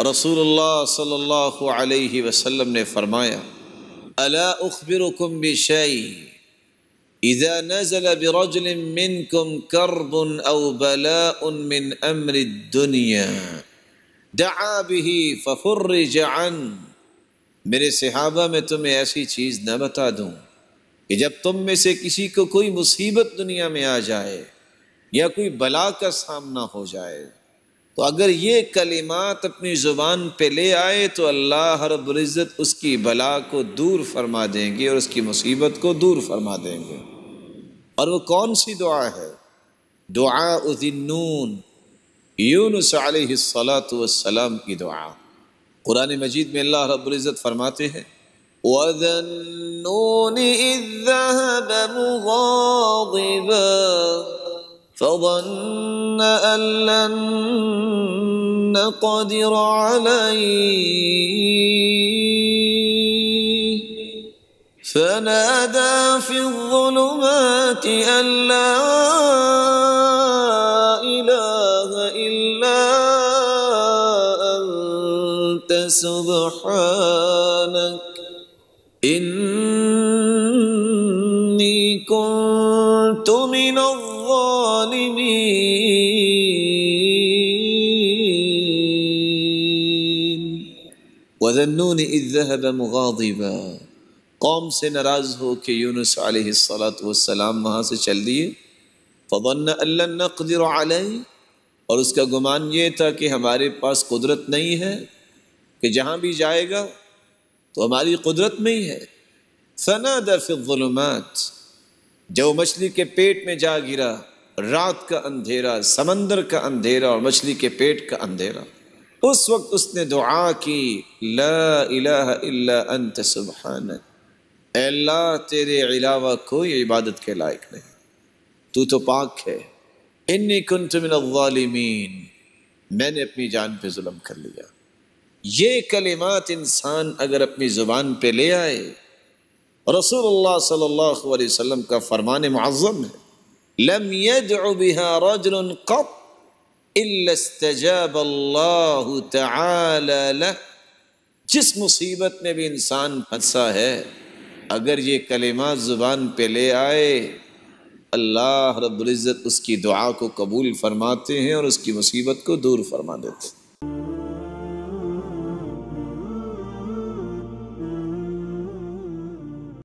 رسول اللہ صلی اللہ علیہ وسلم نے فرمایا الا اخبرکم بشیء اذا نزل برجل منکم کرب او بلاء من امر الدنیا دعا به ففرج عنه۔ میرے صحابہ میں تمہیں ایسی چیز نہ بتا دوں کہ جب تم میں سے کسی کو کوئی مصیبت دنیا میں آ جائے یا کوئی بلا کا سامنا ہو جائے تو اگر یہ کلمات اپنی زبان پہ لے آئے تو اللہ رب العزت اس کی بلا کو دور فرما دیں گے اور اس کی مصیبت کو دور فرما دیں گے۔ اور وہ کون سی دعا ہے؟ دعاء ذی النون، یونس علیہ السلام کی دعا۔ قرآن مجید میں اللہ رب العزت فرماتے ہیں وَذَا النُّونِ إِذ ذَّهَبَ مُغَاضِبًا فظن أن لن نقدر عليه فنادى في الظلمات أن لا إله إلا أنت سبحانك إني كنت من وَذَا النُّونِ إِذْ ذَهَبَ مُغَاضِبًا، قوم سے ناراض ہو کے یونس علیہ السلام وہاں سے چل دیے۔ فَظَنَّ أَن لَّن نَّقْدِرَ عَلَيْهِ، اور اس کا گمان یہ تھا کہ ہمارے پاس قدرت نہیں ہے کہ جہاں بھی جائے گا تو ہماری قدرت میں ہی ہے۔ فَنَادَى فِي الظُّلُمَاتِ، جو مچھلی کے پیٹ میں جا گرا، رات کا اندھیرا، سمندر کا اندھیرا اور مچھلی کے پیٹ کا اندھیرا، اس وقت اس نے دعا کی لا الہ الا انت سبحانک، اے اللہ تیرے علاوہ کوئی عبادت کے لائق نہیں، تو تو پاک ہے۔ انی کنت من الظالمین، میں نے اپنی جان پہ ظلم کر لیا۔ یہ کلمات انسان اگر اپنی زبان پہ لے آئے، رسول اللہ صلی اللہ علیہ وسلم کا فرمان معظم ہے لم يدع بها رجل قط الا استجاب اللہ تعالی له، جس مصیبت میں بھی انسان پھنسا ہے اگر یہ کلمات زبان پہ لے آئے اللہ رب العزت اس کی دعا کو قبول فرماتے ہیں اور اس کی مصیبت کو دور فرما دیتے ہیں۔